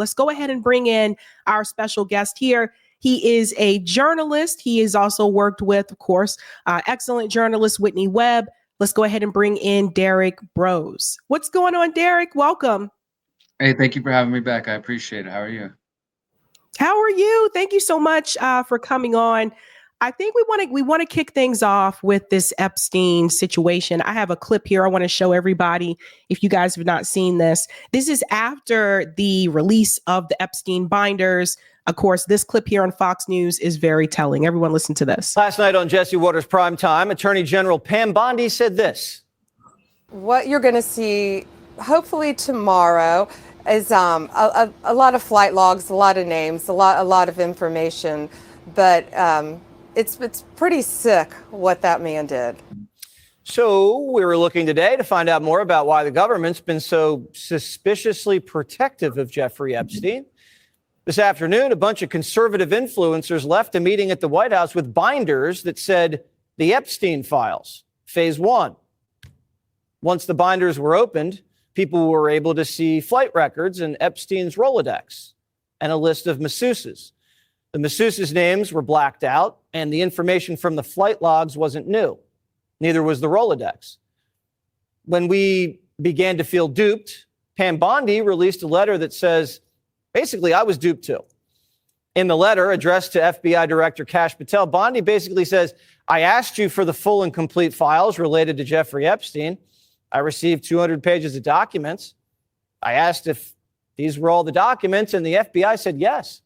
let's go ahead and bring in our special guest here. He is a journalist. He has also worked with, of course, excellent journalist Whitney Webb. Let's go ahead and bring in Derrick Broze. What's going on, Derrick? Welcome. Hey, thank you for having me back. I appreciate it. How are you? How are you? Thank you so much for coming on. I think we want to kick things off with this Epstein situation. I have a clip here I want to show everybody if you guys have not seen this. This is after the release of the Epstein binders. Of course, this clip here on Fox News is very telling. Everyone listen to this. Last night on Jesse Watters Primetime, Attorney General Pam Bondi said this. What you're going to see hopefully tomorrow is a lot of flight logs, a lot of names, a lot of information, but it's pretty sick what that man did. So we were looking today to find out more about why the government's been so suspiciously protective of Jeffrey Epstein. This afternoon, a bunch of conservative influencers left a meeting at the White House with binders that said the Epstein files, phase 1. Once the binders were opened, people were able to see flight records and Epstein's Rolodex and a list of masseuses. The masseuses' names were blacked out, and the information from the flight logs wasn't new. Neither was the Rolodex. When we began to feel duped, Pam Bondi released a letter that says, basically, I was duped too. In the letter addressed to FBI Director Kash Patel, Bondi basically says, I asked you for the full and complete files related to Jeffrey Epstein. I received 200 pages of documents. I asked if these were all the documents, and the FBI said yes.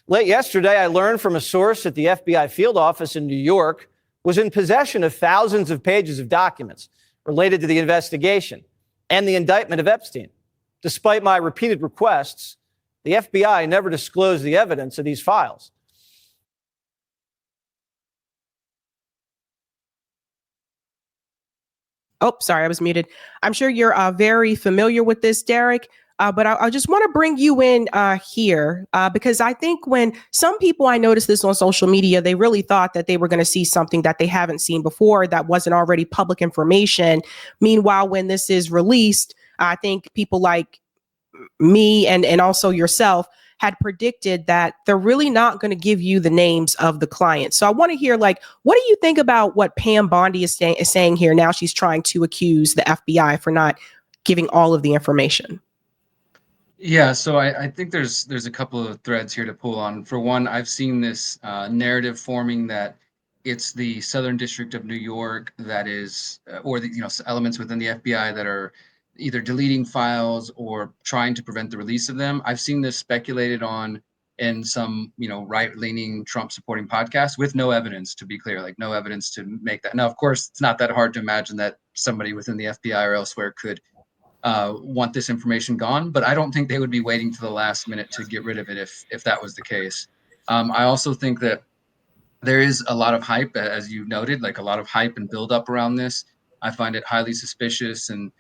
Late yesterday, I learned from a source at the FBI field office in New York was in possession of thousands of pages of documents related to the investigation and the indictment of Epstein. Despite my repeated requests, the FBI never disclosed the evidence of these files. Oh, sorry, I was muted. I'm sure you're very familiar with this, Derrick, but I just want to bring you in here because I think when some people, I noticed this on social media, they really thought that they were going to see something that they haven't seen before that wasn't already public information. Meanwhile, when this is released, I think people like me and also yourself had predicted that they're really not going to give you the names of the clients. So I want to hear, like, what do you think about what Pam Bondi is saying here? Now she's trying to accuse the FBI for not giving all of the information. Yeah, so I think there's a couple of threads here to pull on. For one, I've seen this narrative forming that it's the Southern District of New York that is, or the elements within the FBI that are either deleting files or trying to prevent the release of them. I've seen this speculated on in some, right-leaning Trump-supporting podcasts with no evidence, to be clear, like no evidence to make that. Now, of course, it's not that hard to imagine that somebody within the FBI or elsewhere could want this information gone, but I don't think they would be waiting to the last minute to get rid of it if that was the case. I also think that there is a lot of hype, as you noted, like a lot of hype and buildup around this. I find it highly suspicious and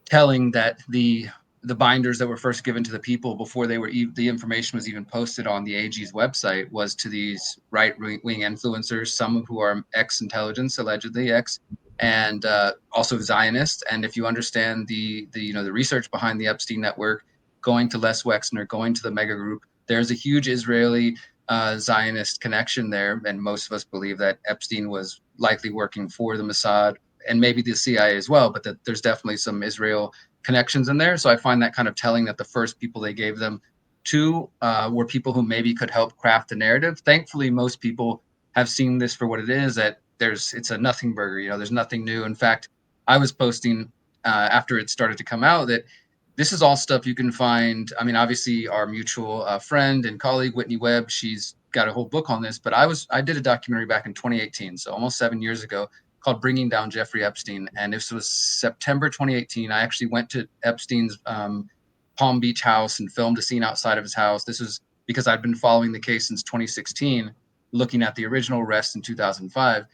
telling that the binders that were first given to the people before they were the information was even posted on the AG's website was to these right-wing influencers, some who are ex-intelligence, allegedly ex, and also Zionists. And if you understand the research behind the Epstein network, going to Les Wexner, going to the mega group, there's a huge Israeli Zionist connection there, and most of us believe that Epstein was likely working for the Mossad and maybe the CIA as well, but that there's definitely some Israel connections in there. So I find that kind of telling that the first people they gave them to were people who maybe could help craft the narrative. Thankfully, most people have seen this for what it is, that it's a nothing burger, there's nothing new. In fact, I was posting after it started to come out that this is all stuff you can find. I mean, obviously our mutual friend and colleague, Whitney Webb, she's got a whole book on this, but I did a documentary back in 2018, so almost 7 years ago, called Bringing Down Jeffrey Epstein. And this was September 2018. I actually went to Epstein's Palm Beach house and filmed a scene outside of his house. This was because I'd been following the case since 2016, looking at the original arrest in 2005.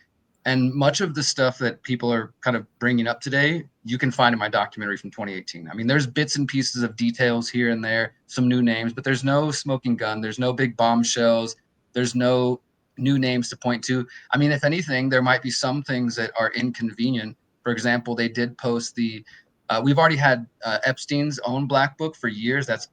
And much of the stuff that people are kind of bringing up today, you can find in my documentary from 2018. I mean, there's bits and pieces of details here and there, some new names, but there's no smoking gun. There's no big bombshells. There's no new names to point to. I mean, if anything, there might be some things that are inconvenient. For example, they did post the We've already had Epstein's own black book for years. That's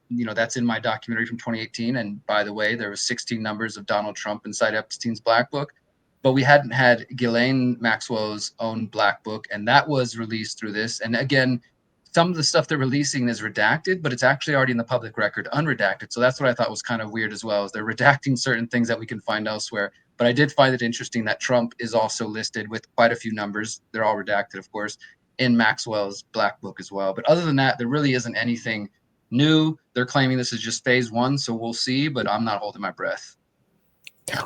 in my documentary from 2018. And by the way, there was 16 numbers of Donald Trump inside Epstein's black book. But we hadn't had Ghislaine Maxwell's own black book, and that was released through this. And again, some of the stuff they're releasing is redacted, but it's actually already in the public record, unredacted. So that's what I thought was kind of weird as well, is they're redacting certain things that we can find elsewhere. But I did find it interesting that Trump is also listed with quite a few numbers. They're all redacted, of course, in Maxwell's black book as well. But other than that, there really isn't anything new. They're claiming this is just phase one, so we'll see, but I'm not holding my breath.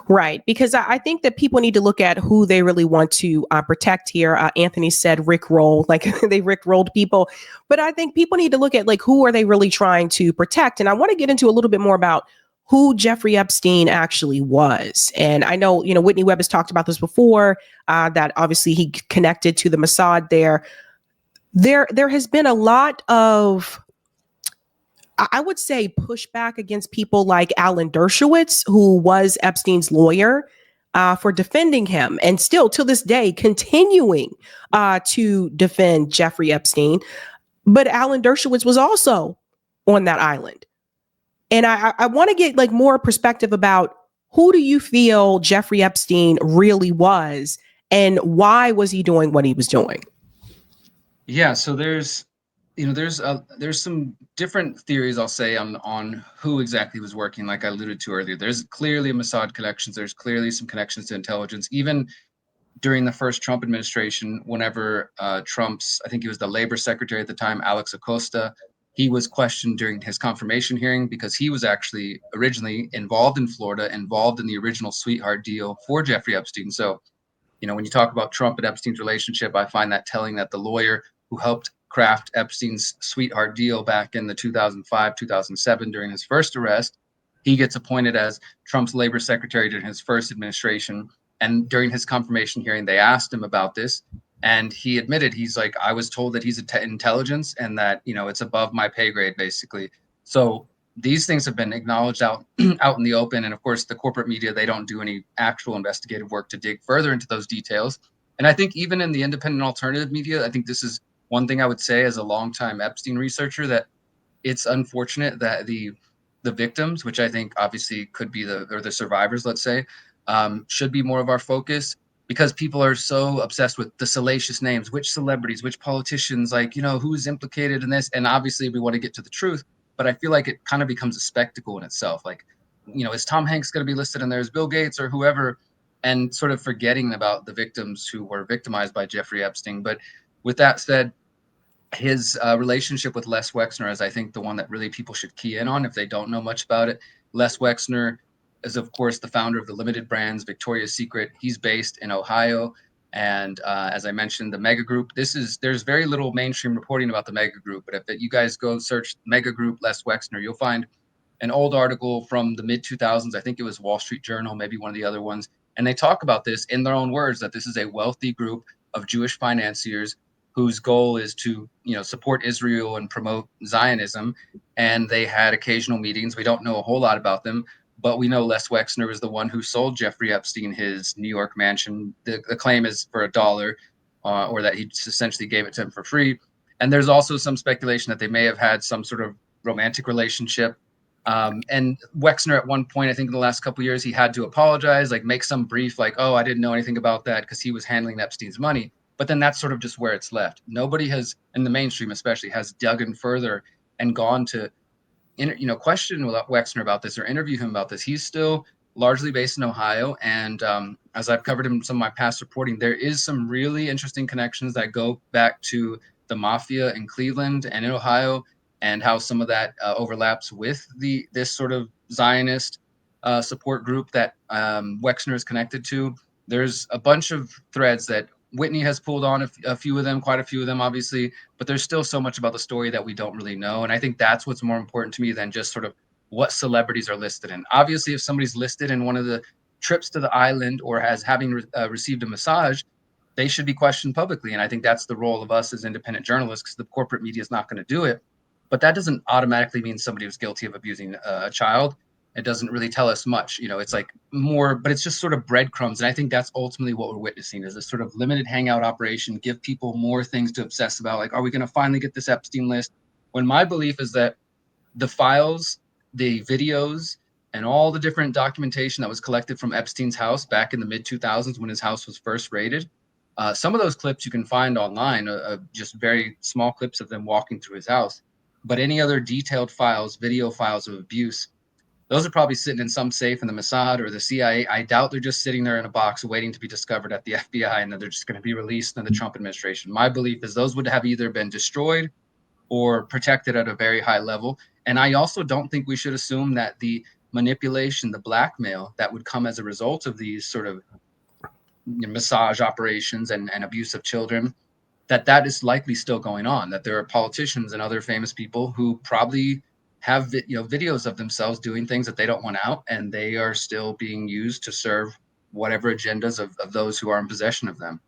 Right, because I think that people need to look at who they really want to protect here. Anthony said Rickroll, like they Rickrolled people, but I think people need to look at like who are they really trying to protect. And I want to get into a little bit more about who Jeffrey Epstein actually was. And I know, Whitney Webb has talked about this before, that obviously he connected to the Mossad there. There has been a lot of, I would say, pushback against people like Alan Dershowitz, who was Epstein's lawyer, for defending him, and still to this day continuing to defend Jeffrey Epstein. But Alan Dershowitz was also on that island. And I want to get like more perspective about who do you feel Jeffrey Epstein really was, and why was he doing what he was doing? Yeah, so there's some different theories, I'll say, on who exactly was working, like I alluded to earlier. There's clearly Mossad connections. There's clearly some connections to intelligence. Even during the first Trump administration, whenever Trump's, I think he was the labor secretary at the time, Alex Acosta, he was questioned during his confirmation hearing because he was actually originally involved in Florida, involved in the original sweetheart deal for Jeffrey Epstein. So, when you talk about Trump and Epstein's relationship, I find that telling that the lawyer who helped craft Epstein's sweetheart deal back in the 2005, 2007 during his first arrest, he gets appointed as Trump's labor secretary during his first administration. And during his confirmation hearing, they asked him about this. And he admitted, he's like, I was told that he's intelligence and that, it's above my pay grade, basically. So these things have been acknowledged out in the open. And of course, the corporate media, they don't do any actual investigative work to dig further into those details. And I think even in the independent alternative media, I think this is one thing I would say as a longtime Epstein researcher, that it's unfortunate that the victims, which I think obviously could be the survivors, let's say, should be more of our focus, because people are so obsessed with the salacious names, which celebrities, which politicians, like, who's implicated in this. And obviously we want to get to the truth, but I feel like it kind of becomes a spectacle in itself. Like, is Tom Hanks going to be listed in there as Bill Gates or whoever, and sort of forgetting about the victims who were victimized by Jeffrey Epstein. But with that said, his relationship with Les Wexner is, I think, the one that really people should key in on if they don't know much about it. Les Wexner is, of course, the founder of the limited brands Victoria's Secret. He's based in Ohio. And as I mentioned, the Mega Group, there's very little mainstream reporting about the Mega Group. But if you guys go search Mega Group Les Wexner, you'll find an old article from the mid 2000s. I think it was Wall Street Journal, maybe one of the other ones. And they talk about this in their own words, that this is a wealthy group of Jewish financiers whose goal is to, support Israel and promote Zionism. And they had occasional meetings. We don't know a whole lot about them, but we know Les Wexner was the one who sold Jeffrey Epstein his New York mansion. The claim is for $1, or that he essentially gave it to him for free. And there's also some speculation that they may have had some sort of romantic relationship. And Wexner, at one point, I think in the last couple of years, he had to apologize, like make some brief, like, oh, I didn't know anything about that, because he was handling Epstein's money. But then that's sort of just where it's left. Nobody has, in the mainstream especially, has dug in further and gone to, question Wexner about this or interview him about this. He's still largely based in Ohio. And as I've covered in some of my past reporting, there is some really interesting connections that go back to the mafia in Cleveland and in Ohio, and how some of that overlaps with this sort of Zionist support group that Wexner is connected to. There's a bunch of threads that Whitney has pulled on, a few of them, quite a few of them, obviously, but there's still so much about the story that we don't really know. And I think that's what's more important to me than just sort of what celebrities are listed in. Obviously, if somebody's listed in one of the trips to the island or as having received a massage, they should be questioned publicly. And I think that's the role of us as independent journalists, because the corporate media is not going to do it. But that doesn't automatically mean somebody was guilty of abusing a child. It doesn't really tell us much. It's like more, but it's just sort of breadcrumbs. And I think that's ultimately what we're witnessing, is a sort of limited hangout operation, give people more things to obsess about. Like, are we going to finally get this Epstein list? When my belief is that the files, the videos, and all the different documentation that was collected from Epstein's house back in the mid 2000s when his house was first raided, some of those clips you can find online, just very small clips of them walking through his house. But any other detailed files, video files of abuse, those are probably sitting in some safe in the Mossad or the CIA. I doubt they're just sitting there in a box waiting to be discovered at the FBI and that they're just going to be released in the Trump administration. My belief is those would have either been destroyed or protected at a very high level. And I also don't think we should assume that the manipulation, the blackmail that would come as a result of these sort of massage operations and abuse of children, that is likely still going on, that there are politicians and other famous people who probably have videos of themselves doing things that they don't want out, and they are still being used to serve whatever agendas of those who are in possession of them.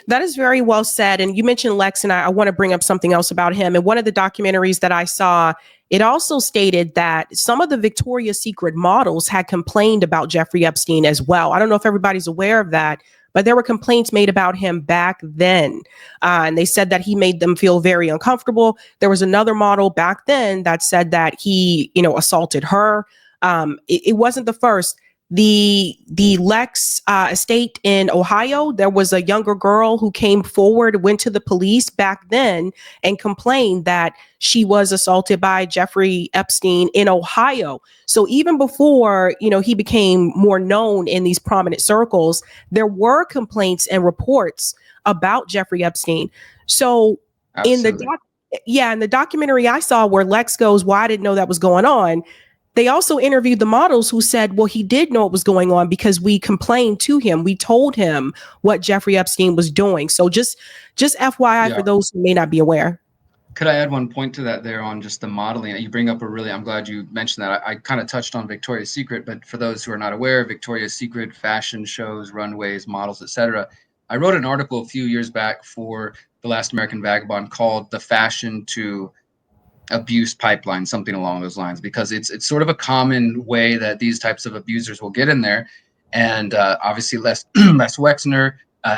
That is very well said. And you mentioned Lex, and I want to bring up something else about him. And one of the documentaries that I saw, it also stated that some of the Victoria's Secret models had complained about Jeffrey Epstein as well. I don't know if everybody's aware of that, but there were complaints made about him back then. And they said that he made them feel very uncomfortable. There was another model back then that said that he, assaulted her. It wasn't the first. The Lex estate in Ohio, there was a younger girl who came forward, went to the police back then and complained that she was assaulted by Jeffrey Epstein in Ohio. So even before, he became more known in these prominent circles, there were complaints and reports about Jeffrey Epstein. So Absolutely. in the documentary I saw where Lex goes, "Well, I didn't know that was going on," they also interviewed the models who said, well, he did know what was going on because we complained to him. We told him what Jeffrey Epstein was doing. So just FYI for those who may not be aware. Could I add one point to that there on just the modeling? You bring up I'm glad you mentioned that. I kind of touched on Victoria's Secret, but for those who are not aware, Victoria's Secret fashion shows, runways, models, etc. I wrote an article a few years back for The Last American Vagabond called "The Fashion to Abuse Pipeline," something along those lines, because it's sort of a common way that these types of abusers will get in there. And obviously Les Wexner,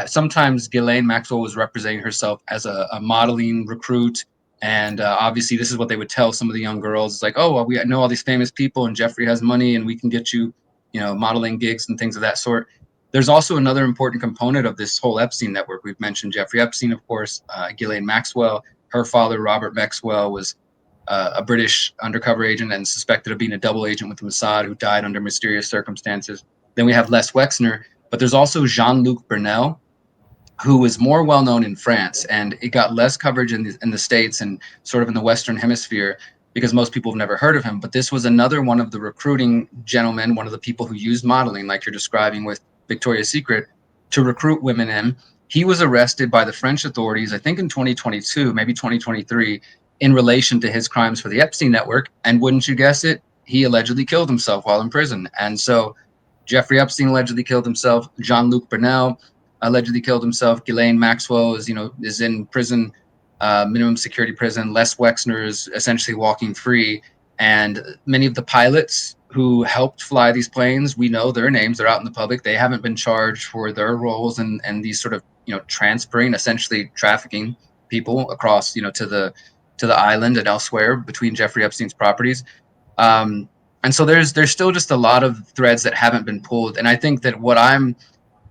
sometimes Ghislaine Maxwell was representing herself as a modeling recruit. And obviously this is what they would tell some of the young girls. It's like, oh, well, we know all these famous people and Jeffrey has money and we can get you, modeling gigs and things of that sort. There's also another important component of this whole Epstein network. We've mentioned Jeffrey Epstein, of course, Ghislaine Maxwell. Her father, Robert Maxwell, was a British undercover agent and suspected of being a double agent with the Mossad, who died under mysterious circumstances. Then we have Les Wexner, but there's also Jean-Luc Brunel, who was more well-known in France, and it got less coverage in the States and sort of in the Western Hemisphere because most people have never heard of him. But this was another one of the recruiting gentlemen, one of the people who used modeling, like you're describing with Victoria's Secret, to recruit women in. He was arrested by the French authorities, I think in 2022, maybe 2023, in relation to his crimes for the Epstein network. And wouldn't you guess it, he allegedly killed himself while in prison. And so Jeffrey Epstein allegedly killed himself. Jean-Luc Brunel allegedly killed himself. Ghislaine Maxwell is in prison, minimum security prison. Les Wexner is essentially walking free. And many of the pilots who helped fly these planes, we know their names. They're out in the public. They haven't been charged for their roles and these sort of, transferring, essentially trafficking people across, to the island and elsewhere between Jeffrey Epstein's properties. And so there's still just a lot of threads that haven't been pulled. And I think that what I'm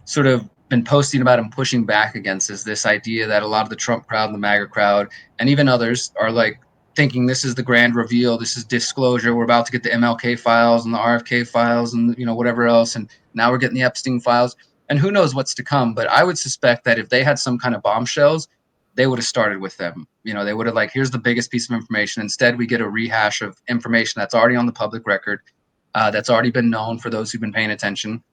sort of been posting about and pushing back against is this idea that a lot of the Trump crowd and the MAGA crowd and even others are like thinking this is the grand reveal, this is disclosure, we're about to get the MLK files and the RFK files and whatever else, and now we're getting the Epstein files, and who knows what's to come. But I would suspect that if they had some kind of bombshells, they would have started with them. They would have here's the biggest piece of information. Instead, we get a rehash of information that's already on the public record, that's already been known for those who've been paying attention.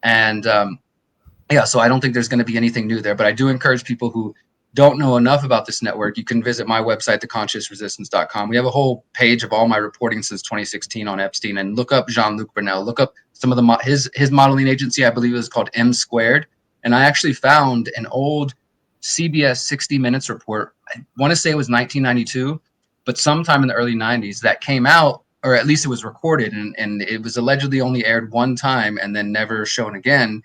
And so I don't think there's going to be anything new there. But I do encourage people who don't know enough about this network, you can visit my website, theconsciousresistance.com. We have a whole page of all my reporting since 2016 on Epstein, and look up Jean-Luc Brunel. Look up some of his modeling agency, I believe it was called M Squared. And I actually found an old CBS 60 Minutes report. I want to say it was 1992, but sometime in the early 90s that came out or at least it was recorded, and it was allegedly only aired one time and then never shown again.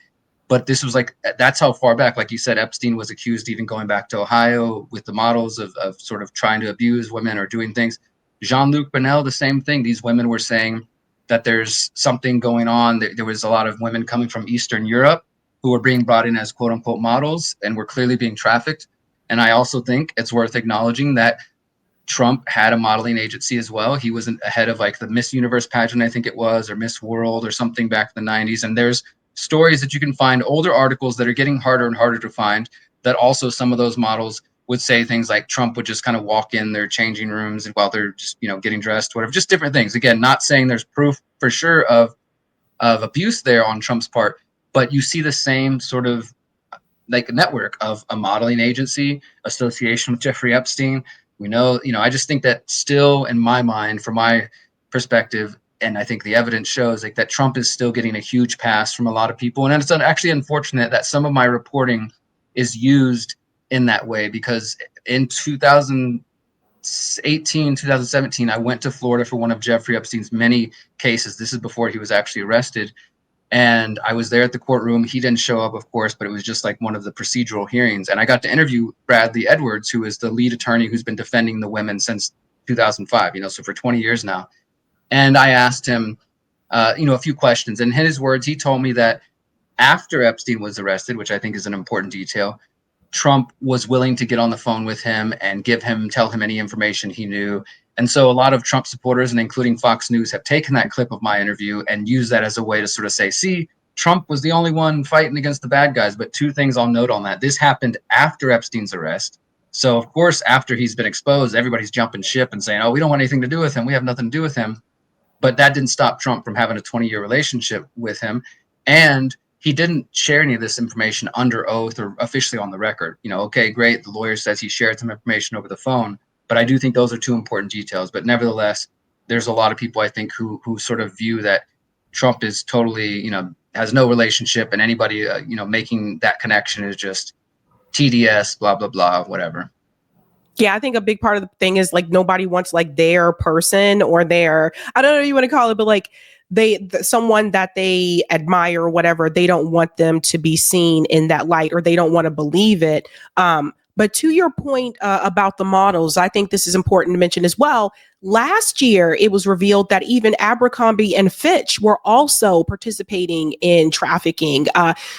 But this was like, that's how far back, like you said, Epstein was accused even going back to Ohio with the models of sort of trying to abuse women or doing things. Jean-Luc Brunel, the same thing. These women were saying that there's something going on. There was a lot of women coming from Eastern Europe who were being brought in as quote unquote models and were clearly being trafficked. And I also think it's worth acknowledging that Trump had a modeling agency as well. He was ahead of like the Miss Universe pageant, I think it was, or Miss World or something back in the 90s. And there's stories that you can find, older articles that are getting harder and harder to find, that also some of those models would say things like Trump would just kind of walk in their changing rooms and while they're just, getting dressed, whatever, just different things. Again, not saying there's proof for sure of abuse there on Trump's part, but you see the same sort of like network of a modeling agency, association with Jeffrey Epstein. We know, I just think that still in my mind, from my perspective, and I think the evidence shows like that Trump is still getting a huge pass from a lot of people. And it's actually unfortunate that some of my reporting is used in that way, because in 2018, 2017, I went to Florida for one of Jeffrey Epstein's many cases. This is before he was actually arrested. And I was there at the courtroom. He didn't show up, of course, but it was just like one of the procedural hearings. And I got to interview Bradley Edwards, who is the lead attorney who's been defending the women since 2005, so for 20 years now. And I asked him, a few questions. And in his words, he told me that after Epstein was arrested, which I think is an important detail, Trump was willing to get on the phone with him and tell him any information he knew. And so a lot of Trump supporters, and including Fox News, have taken that clip of my interview and used that as a way to sort of say, see, Trump was the only one fighting against the bad guys. But two things I'll note on that. This happened after Epstein's arrest. So, of course, after he's been exposed, everybody's jumping ship and saying, oh, we don't want anything to do with him. We have nothing to do with him. But that didn't stop Trump from having a 20-year relationship with him. And he didn't share any of this information under oath or officially on the record. Okay, great. The lawyer says he shared some information over the phone. But I do think those are two important details. But nevertheless, there's a lot of people, I think, who sort of view that Trump is totally, has no relationship, and anybody, making that connection is just TDS, blah, blah, blah, whatever. Yeah, I think a big part of the thing is like nobody wants like their person or their, I don't know what you want to call it, but like someone that they admire or whatever, they don't want them to be seen in that light, or they don't want to believe it. But to your point about the models, I think this is important to mention as well. Last year, it was revealed that even Abercrombie and Fitch were also participating in trafficking.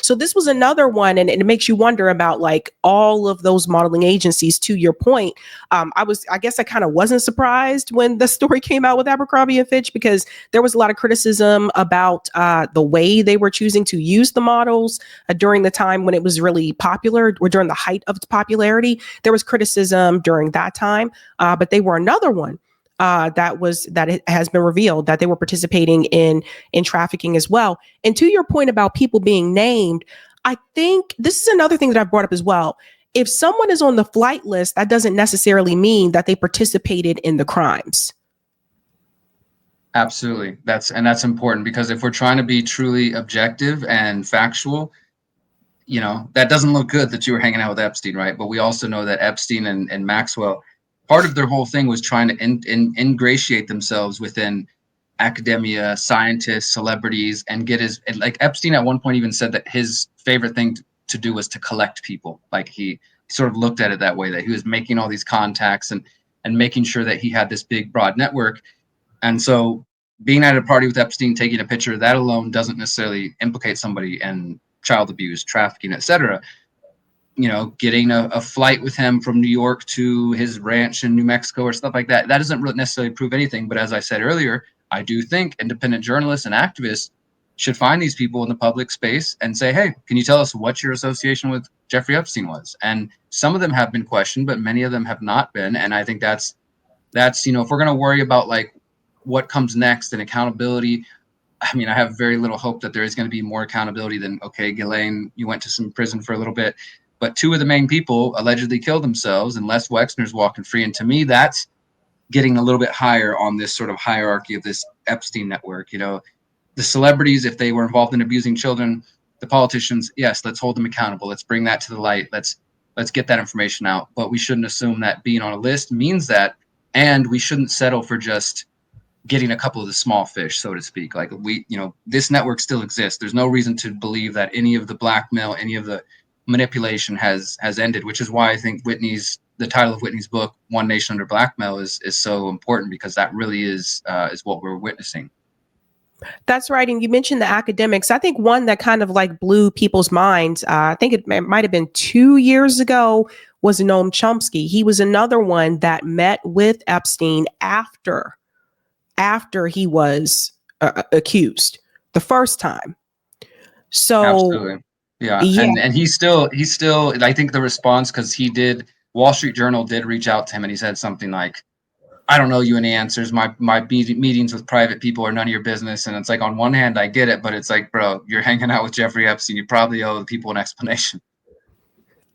So this was another one, and it makes you wonder about like all of those modeling agencies. To your point, I guess I kind of wasn't surprised when the story came out with Abercrombie and Fitch, because there was a lot of criticism about the way they were choosing to use the models during the time when it was really popular, or during the height of its popularity. There was criticism during that time, but they were another one. That it has been revealed that they were participating in trafficking as well. And to your point about people being named, I think this is another thing that I've brought up as well. If someone is on the flight list, that doesn't necessarily mean that they participated in the crimes. Absolutely. That's important, because if we're trying to be truly objective and factual, that doesn't look good that you were hanging out with Epstein, right? But we also know that Epstein and Maxwell, part of their whole thing was trying to ingratiate themselves within academia, scientists, celebrities, and like Epstein at one point even said that his favorite thing to do was to collect people. Like he sort of looked at it that way, that he was making all these contacts and making sure that he had this big, broad network. And so being at a party with Epstein, taking a picture, that alone doesn't necessarily implicate somebody in child abuse, trafficking, etc. Getting a flight with him from New York to his ranch in New Mexico or stuff like that, that doesn't really necessarily prove anything. But as I said earlier, I do think independent journalists and activists should find these people in the public space and say, hey, can you tell us what your association with Jeffrey Epstein was? And some of them have been questioned, but many of them have not been. And I think that's if we're going to worry about like what comes next and accountability, I mean, I have very little hope that there is going to be more accountability than, okay, Ghislaine, you went to some prison for a little bit, but two of the main people allegedly killed themselves, and Les Wexner's walking free. And to me, that's getting a little bit higher on this sort of hierarchy of this Epstein network. The celebrities, if they were involved in abusing children, the politicians, yes, let's hold them accountable. Let's bring that to the light. Let's get that information out. But we shouldn't assume that being on a list means that, and we shouldn't settle for just getting a couple of the small fish, so to speak. Like this network still exists. There's no reason to believe that any of the blackmail, any of the manipulation has ended, which is why I think the title of Whitney's book, One Nation Under Blackmail, is so important, because that really is what we're witnessing. That's right. And you mentioned the academics. I think one that kind of like blew people's minds, I think it might have been 2 years ago, was Noam Chomsky. He was another one that met with Epstein after he was accused the first time. So Absolutely. Yeah. yeah, And he's still, I think the response, because Wall Street Journal did reach out to him, and he said something like, I don't know you any answers. My meetings with private people are none of your business. And it's like, on one hand, I get it, but it's like, bro, you're hanging out with Jeffrey Epstein. You probably owe the people an explanation.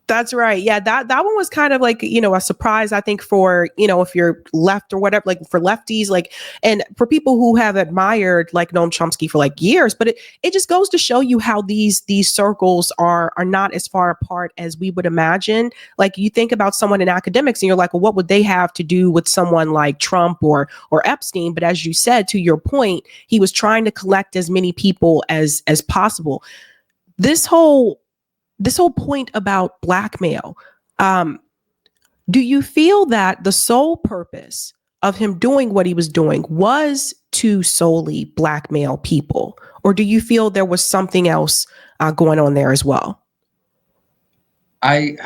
that's right. Yeah, that one was kind of like, a surprise, I think, for, if you're left or whatever, like for lefties, like, and for people who have admired like Noam Chomsky for like years. But it just goes to show you how these circles are not as far apart as we would imagine. Like, you think about someone in academics and you're like, well, what would they have to do with someone like Trump or Epstein? But as you said, to your point, he was trying to collect as many people as possible. This whole point about blackmail, do you feel that the sole purpose of him doing what he was doing was to solely blackmail people? Or do you feel there was something else going on there as well? I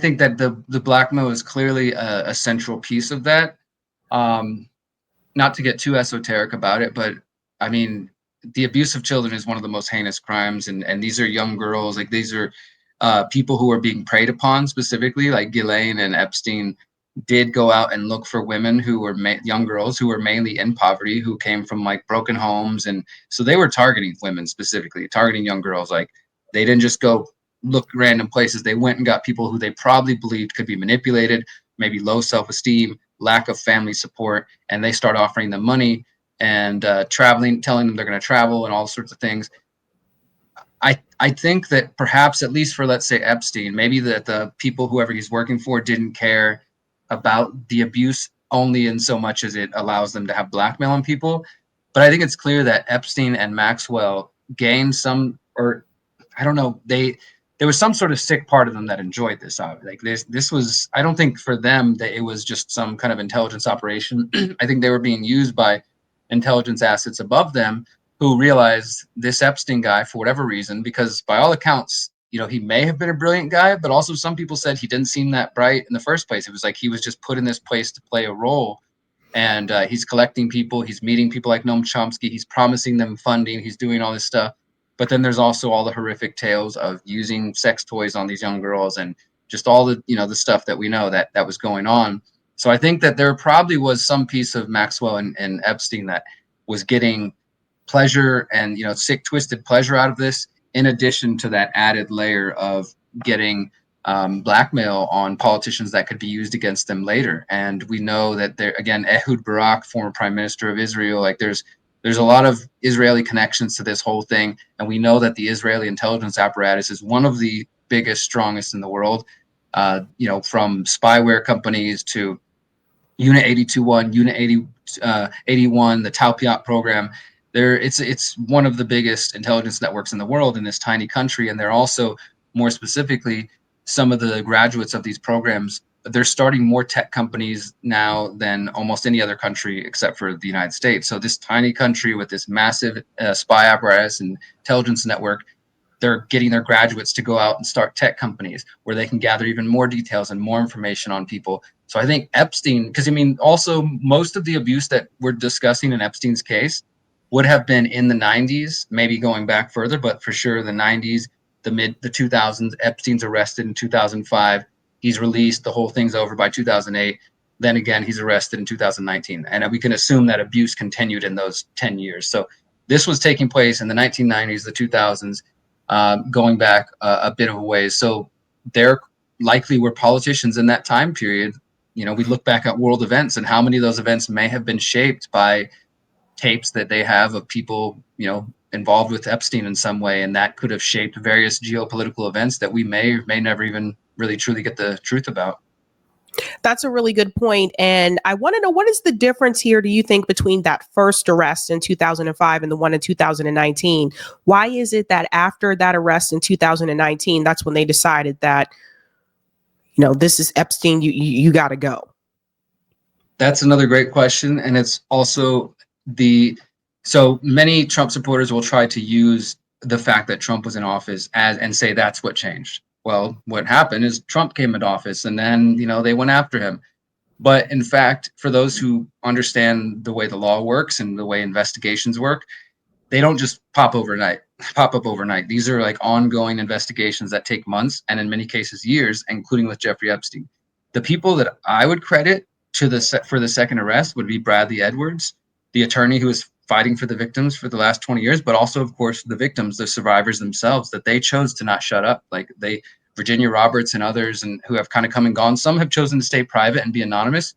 think that the blackmail is clearly a central piece of that. Not to get too esoteric about it, but I mean, the abuse of children is one of the most heinous crimes, and these are young girls. Like, these are people who are being preyed upon specifically. Like, Ghislaine and Epstein did go out and look for women who were young girls who were mainly in poverty, who came from like broken homes, and so they were targeting women, specifically targeting young girls. Like, they didn't just go look random places. They went and got people who they probably believed could be manipulated, maybe low self-esteem, lack of family support, and they start offering them money and traveling, telling them they're going to travel and all sorts of things. I think that perhaps, at least for, let's say, Epstein, maybe that the people, whoever he's working for, didn't care about the abuse only in so much as it allows them to have blackmail on people. But I think it's clear that Epstein and Maxwell gained some, or I don't know, there was some sort of sick part of them that enjoyed this. Like, this was, I don't think for them that it was just some kind of intelligence operation. I think they were being used by intelligence assets above them, who realized this Epstein guy, for whatever reason, because by all accounts, he may have been a brilliant guy, but also some people said he didn't seem that bright in the first place. It was like he was just put in this place to play a role. And he's collecting people, he's meeting people like Noam Chomsky, he's promising them funding, he's doing all this stuff. But then there's also all the horrific tales of using sex toys on these young girls, and just all the, the stuff that we know that was going on. So I think that there probably was some piece of Maxwell and Epstein that was getting pleasure and, sick, twisted pleasure out of this, in addition to that added layer of getting blackmail on politicians that could be used against them later. And we know that there, again, Ehud Barak, former prime minister of Israel, like there's a lot of Israeli connections to this whole thing. And we know that the Israeli intelligence apparatus is one of the biggest, strongest in the world, from spyware companies to Unit 821, Unit 81, the Talpiot program. It's one of the biggest intelligence networks in the world in this tiny country. And they're also, more specifically, some of the graduates of these programs, they're starting more tech companies now than almost any other country except for the United States. So this tiny country with this massive spy apparatus and intelligence network, they're getting their graduates to go out and start tech companies where they can gather even more details and more information on people. So I think Epstein, because also most of the abuse that we're discussing in Epstein's case would have been in the 90s, maybe going back further, but for sure the 90s, the 2000s. Epstein's arrested in 2005. He's released. The whole thing's over by 2008. Then again, he's arrested in 2019. And we can assume that abuse continued in those 10 years. So this was taking place in the 1990s, the 2000s, going back a bit of a ways. So there likely were politicians in that time period. We look back at world events, and how many of those events may have been shaped by tapes that they have of people, involved with Epstein in some way, and that could have shaped various geopolitical events that we may or may never even really truly get the truth about. That's a really good point. And I want to know, what is the difference here, do you think, between that first arrest in 2005 and the one in 2019? Why is it that after that arrest in 2019, that's when they decided that, this is Epstein, you got to go? That's another great question. And it's also so many Trump supporters will try to use the fact that Trump was in office and say that's what changed. Well, what happened is Trump came into office and then, they went after him. But in fact, for those who understand the way the law works and the way investigations work, they don't just pop up overnight. These are like ongoing investigations that take months and in many cases years, including with Jeffrey Epstein. The people that I would credit for the second arrest would be Bradley Edwards, the attorney who was fighting for the victims for the last 20 years, but also, of course, the victims, the survivors themselves, that they chose to not shut up. Like Virginia Roberts and others, and who have kind of come and gone. Some have chosen to stay private and be anonymous.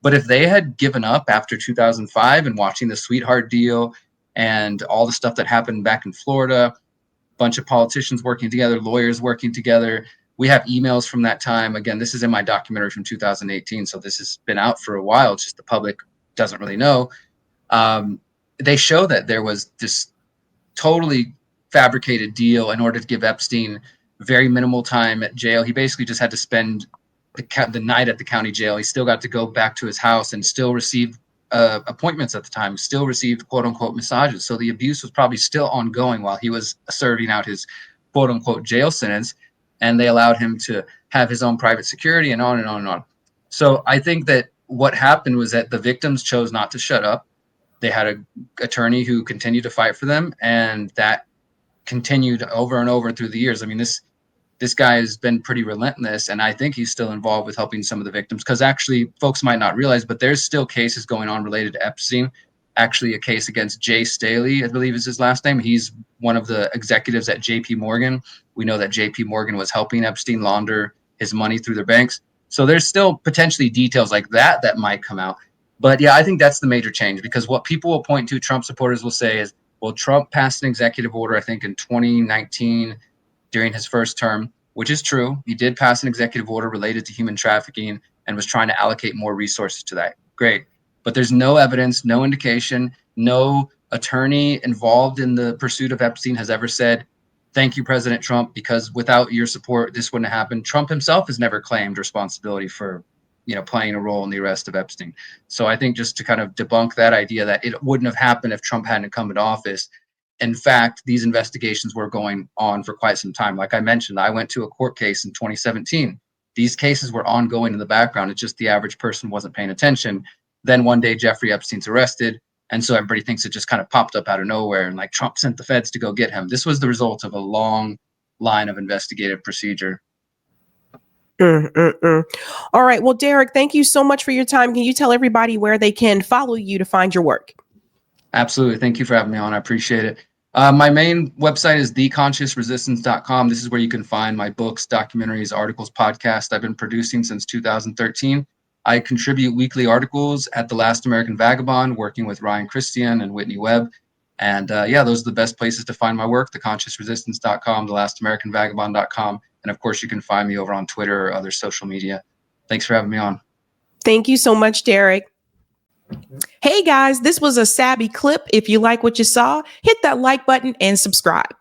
But if they had given up after 2005 and watching the sweetheart deal and all the stuff that happened back in Florida, a bunch of politicians working together, lawyers working together, we have emails from that time. Again, this is in my documentary from 2018, so this has been out for a while. It's just the public doesn't really know. They show that there was this totally fabricated deal in order to give Epstein very minimal time at jail. He basically just had to spend the night at the county jail. He still got to go back to his house and still received appointments at the time, still received quote unquote massages. So the abuse was probably still ongoing while he was serving out his quote unquote jail sentence. And they allowed him to have his own private security and on and on and on. So I think that what happened was that the victims chose not to shut up. They had an attorney who continued to fight for them, and that continued over and over through the years. I mean, this guy has been pretty relentless, and I think he's still involved with helping some of the victims, because actually folks might not realize, but there's still cases going on related to Epstein. Actually, a case against Jay Staley, I believe is his last name. He's one of the executives at JP Morgan. We know that JP Morgan was helping Epstein launder his money through their banks. So there's still potentially details like that might come out. But yeah, I think that's the major change, because what people will point to, Trump supporters will say is, well, Trump passed an executive order, I think in 2019 during his first term, which is true. He did pass an executive order related to human trafficking and was trying to allocate more resources to that. Great. But there's no evidence, no indication, no attorney involved in the pursuit of Epstein has ever said, thank you, President Trump, because without your support, this wouldn't have happened. Trump himself has never claimed responsibility for playing a role in the arrest of Epstein. So I think just to kind of debunk that idea that it wouldn't have happened if Trump hadn't come into office. In fact, these investigations were going on for quite some time. Like I mentioned, I went to a court case in 2017. These cases were ongoing in the background. It's just the average person wasn't paying attention. Then one day, Jeffrey Epstein's arrested. And so everybody thinks it just kind of popped up out of nowhere. And like Trump sent the feds to go get him. This was the result of a long line of investigative procedure. All right. Well, Derrick, thank you so much for your time. Can you tell everybody where they can follow you to find your work? Absolutely. Thank you for having me on. I appreciate it. My main website is theconsciousresistance.com. This is where you can find my books, documentaries, articles, podcasts I've been producing since 2013. I contribute weekly articles at The Last American Vagabond, working with Ryan Christian and Whitney Webb. And those are the best places to find my work, theconsciousresistance.com, thelastamericanvagabond.com. And of course, you can find me over on Twitter or other social media. Thanks for having me on. Thank you so much, Derrick. Hey guys, this was a Sabby clip. If you like what you saw, hit that like button and subscribe.